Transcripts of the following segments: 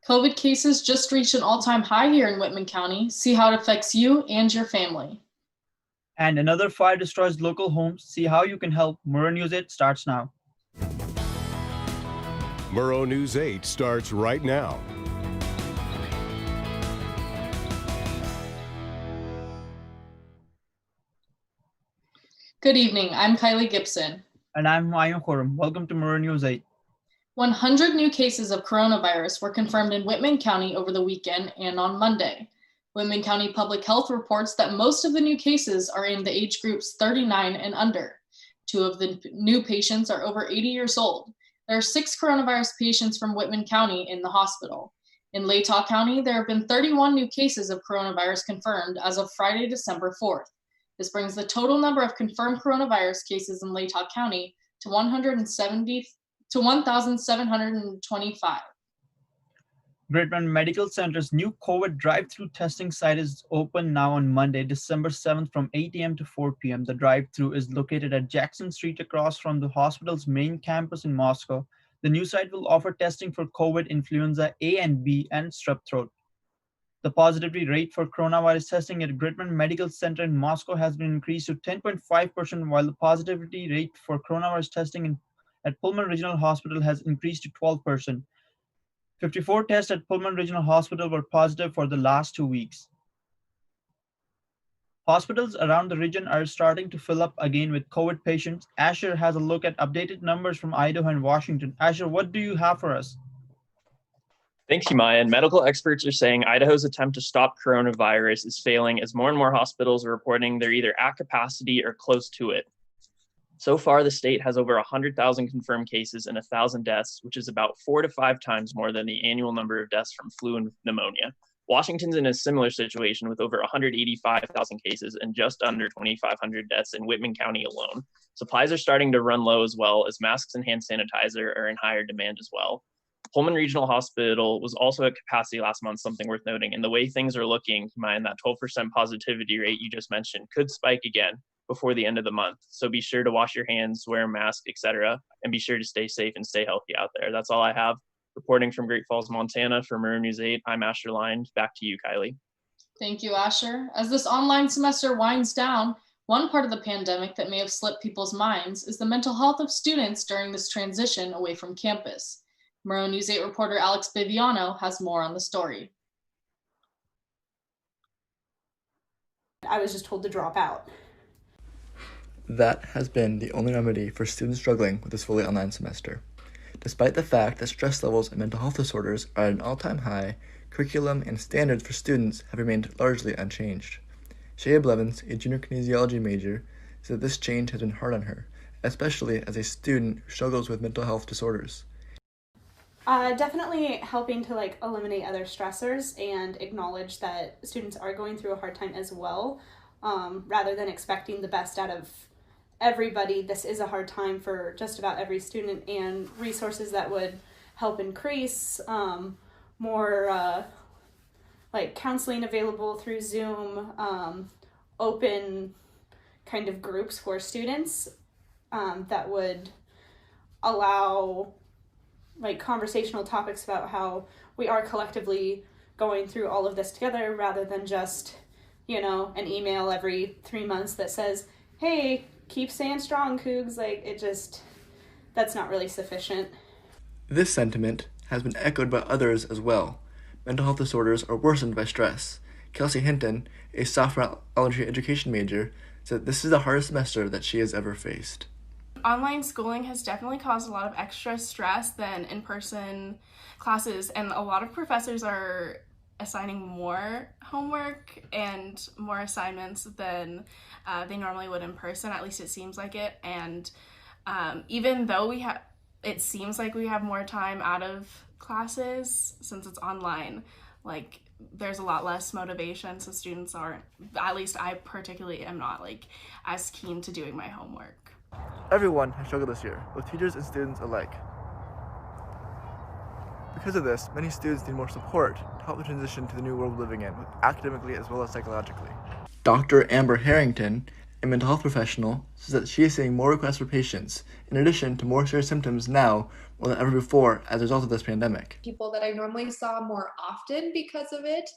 COVID cases just reached an all-time high here in Whitman County. See how it affects you and your family. And another fire destroys local homes. See how you can help. Murrow News 8 starts now. Murrow News 8 starts right now. Good evening. I'm Kylie Gibson. And I'm Mayun Khurram. Welcome to Murrow News 8. 100 new cases of coronavirus were confirmed in Whitman County over the weekend and on Monday. Whitman County Public Health reports that most of the new cases are in the age groups 39 and under. 2 of the new patients are over 80 years old. There are 6 coronavirus patients from Whitman County in the hospital. In Latah County, there have been 31 new cases of coronavirus confirmed as of Friday, December 4th. This brings the total number of confirmed coronavirus cases in Latah County to 1,725. Whitman Medical Center's new COVID drive-through testing site is open now on Monday, December 7th from 8 a.m. to 4 p.m. The drive-through is located at Jackson Street across from the hospital's main campus in Moscow. The new site will offer testing for COVID, influenza A and B, and strep throat. The positivity rate for coronavirus testing at Whitman Medical Center in Moscow has been increased to 10.5%, while the positivity rate for coronavirus testing at Pullman Regional Hospital has increased to 12%. 54 tests at Pullman Regional Hospital were positive for the last 2 weeks. Hospitals around the region are starting to fill up again with COVID patients. Asher has a look at updated numbers from Idaho and Washington. Asher, what do you have for us? Thanks, Humayun. Medical experts are saying Idaho's attempt to stop coronavirus is failing as more and more hospitals are reporting they're either at capacity or close to it. So far, the state has over 100,000 confirmed cases and 1,000 deaths, which is about 4 to 5 times more than the annual number of deaths from flu and pneumonia. Washington's in a similar situation with over 185,000 cases and just under 2,500 deaths in Whitman County alone. Supplies are starting to run low as well, as masks and hand sanitizer are in higher demand as well. Pullman Regional Hospital was also at capacity last month, something worth noting. And the way things are looking, mind that 12% positivity rate you just mentioned could spike again before the end of the month. So be sure to wash your hands, wear a mask, etc., and be sure to stay safe and stay healthy out there. That's all I have. Reporting from Great Falls, Montana for Murrow News 8, I'm Asher Lind. Back to you, Kylie. Thank you, Asher. As this online semester winds down, one part of the pandemic that may have slipped people's minds is the mental health of students during this transition away from campus. Murrow News 8 reporter Alex Biviano has more on the story. I was just told to drop out. That has been the only remedy for students struggling with this fully online semester. Despite the fact that stress levels and mental health disorders are at an all-time high, curriculum and standards for students have remained largely unchanged. Shea Blevins, a junior kinesiology major, said this change has been hard on her, especially as a student who struggles with mental health disorders. Definitely helping to eliminate other stressors and acknowledge that students are going through a hard time as well, rather than expecting the best out of everybody. This is a hard time for just about every student, and resources that would help increase more counseling available through Zoom, open kind of groups for students that would allow conversational topics about how we are collectively going through all of this together, rather than just, an email every 3 months that says, hey, keep staying strong, Cougs. That's not really sufficient. This sentiment has been echoed by others as well. Mental health disorders are worsened by stress. Kelsey Hinton, a software elementary education major, said this is the hardest semester that she has ever faced. Online schooling has definitely caused a lot of extra stress than in-person classes, and a lot of professors are assigning more homework and more assignments than they normally would in person. At least it seems like it. And even though it seems like we have more time out of classes since it's online, there's a lot less motivation, so students aren't, at least I particularly am not as keen to doing my homework. Everyone has struggled this year, both teachers and students alike. Because of this, many students need more support to help them transition to the new world we're living in, academically as well as psychologically. Dr. Amber Harrington, a mental health professional, says that she is seeing more requests for patients, in addition to more serious symptoms now more than ever before as a result of this pandemic. People that I normally saw more often because of it,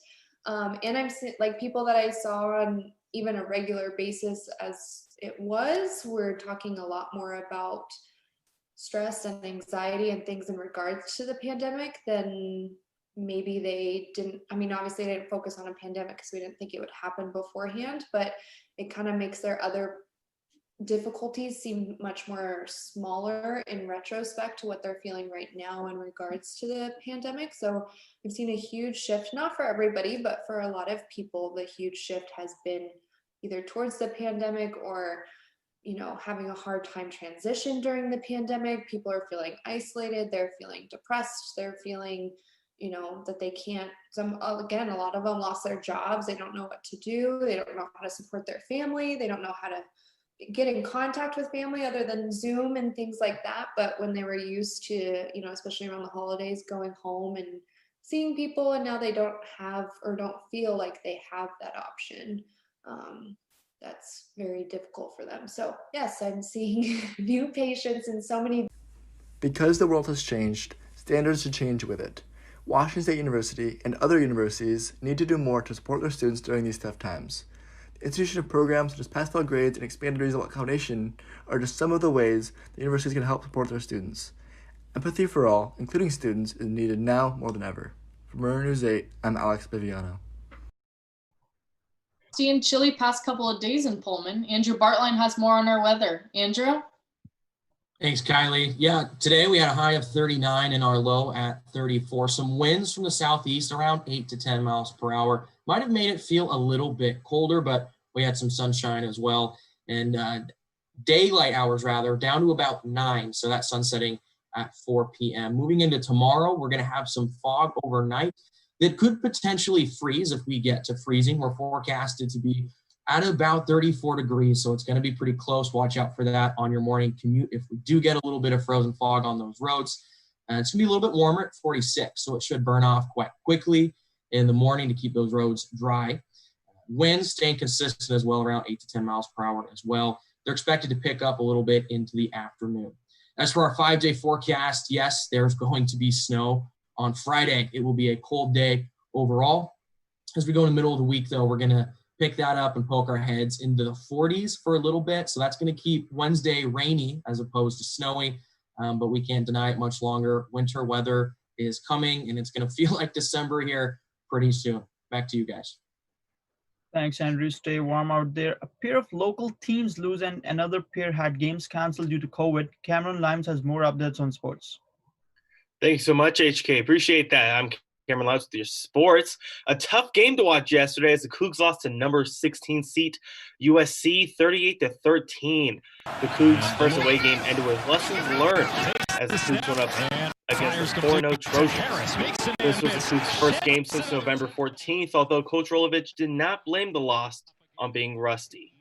and I'm like people that I saw on even a regular basis as it was, we're talking a lot more about stress and anxiety and things in regards to the pandemic than maybe they didn't. I mean, obviously they didn't focus on a pandemic because we didn't think it would happen beforehand, but it kind of makes their other difficulties seem much more smaller in retrospect to what they're feeling right now in regards to the pandemic. So we've seen a huge shift, not for everybody, but for a lot of people, the huge shift has been either towards the pandemic or, you know, having a hard time transition during the pandemic. People are feeling isolated, they're feeling depressed, they're feeling, you know, that they can't, again, a lot of them lost their jobs, they don't know what to do, they don't know how to support their family, they don't know how to get in contact with family other than Zoom and things like that. But when they were used to, you know, especially around the holidays, going home and seeing people, and now they don't have or don't feel like they have that option, that's very difficult for them. So yes, I'm seeing new patients in so many. Because the world has changed, standards should change with it. Washington State University and other universities need to do more to support their students during these tough times. The institution of programs such as pass-fail grades and expanded reasonable accommodation are just some of the ways the universities can help support their students. Empathy for all, including students, is needed now more than ever. For Murrow News 8, I'm Alex Biviano. And chilly past couple of days in Pullman. Andrew Bartline has more on our weather. Andrew? Thanks, Kylie. Yeah, today we had a high of 39 and our low at 34. Some winds from the southeast around 8 to 10 miles per hour. Might have made it feel a little bit colder, but we had some sunshine as well. And daylight hours, rather, down to about 9. So that's sunsetting at 4 p.m. Moving into tomorrow, we're going to have some fog overnight that could potentially freeze if we get to freezing. We're forecasted to be at about 34 degrees, so it's going to be pretty close. Watch out for that on your morning commute if we do get a little bit of frozen fog on those roads. And it's going to be a little bit warmer at 46, so it should burn off quite quickly in the morning to keep those roads dry. Winds staying consistent as well, around 8 to 10 miles per hour as well. They're expected to pick up a little bit into the afternoon. As for our 5-day forecast, yes, there's going to be snow on Friday. It will be a cold day overall. As we go in the middle of the week, though, we're going to pick that up and poke our heads into the 40s for a little bit. So that's going to keep Wednesday rainy as opposed to snowy, but we can't deny it much longer. Winter weather is coming, and it's going to feel like December here pretty soon. Back to you guys. Thanks, Andrew. Stay warm out there. A pair of local teams lose and another pair had games canceled due to COVID. Cameron Limes has more updates on sports. Thanks so much, HK. Appreciate that. I'm Cameron Limes with your sports. A tough game to watch yesterday as the Cougs lost to number 16 seed USC 38-13. The Cougs' first away game ended with lessons learned as the Cougs went up against the 4-0 Trojans. This was the Cougs' first game since November 14th, although Coach Rolovich did not blame the loss on being rusty.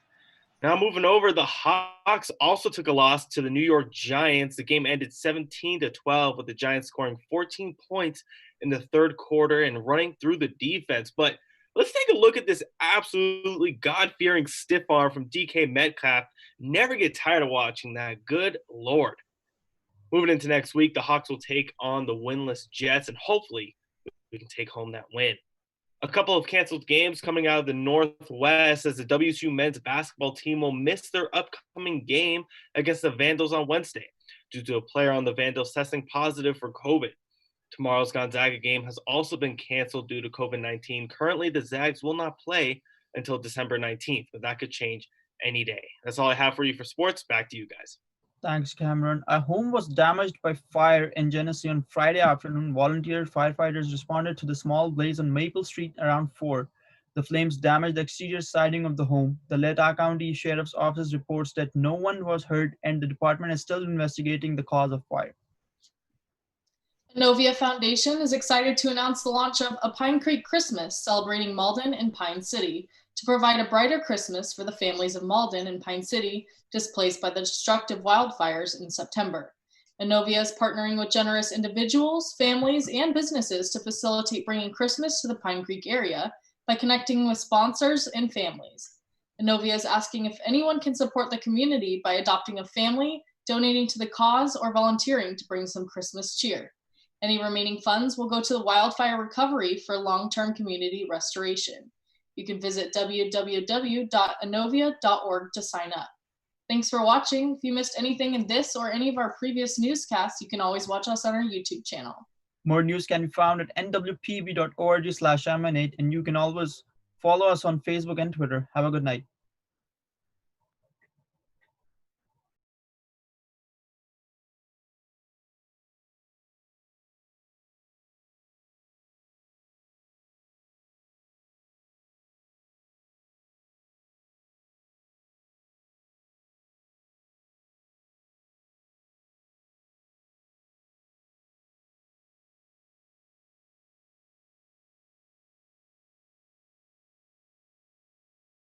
Now moving over, the Hawks also took a loss to the New York Giants. The game ended 17-12 with the Giants scoring 14 points in the third quarter and running through the defense. But let's take a look at this absolutely God-fearing stiff arm from DK Metcalf. Never get tired of watching that. Good Lord. Moving into next week, the Hawks will take on the winless Jets, and hopefully we can take home that win. A couple of canceled games coming out of the Northwest as the WSU men's basketball team will miss their upcoming game against the Vandals on Wednesday due to a player on the Vandals testing positive for COVID. Tomorrow's Gonzaga game has also been canceled due to COVID-19. Currently, the Zags will not play until December 19th, but that could change any day. That's all I have for you for sports. Back to you guys. Thanks, Cameron. A home was damaged by fire in Genesee on Friday afternoon. Volunteer firefighters responded to the small blaze on Maple Street around 4. The flames damaged the exterior siding of the home. The Latah County Sheriff's Office reports that no one was hurt and the department is still investigating the cause of fire. Novia Foundation is excited to announce the launch of A Pine Creek Christmas, celebrating Malden and Pine City, to provide a brighter Christmas for the families of Malden and Pine City displaced by the destructive wildfires in September. Novia is partnering with generous individuals, families, and businesses to facilitate bringing Christmas to the Pine Creek area by connecting with sponsors and families. Inovia is asking if anyone can support the community by adopting a family, donating to the cause, or volunteering to bring some Christmas cheer. Any remaining funds will go to the wildfire recovery for long-term community restoration. You can visit www.inovia.org to sign up. Thanks for watching. If you missed anything in this or any of our previous newscasts, you can always watch us on our YouTube channel. More news can be found at nwpb.org/emanate, and you can always follow us on Facebook and Twitter. Have a good night.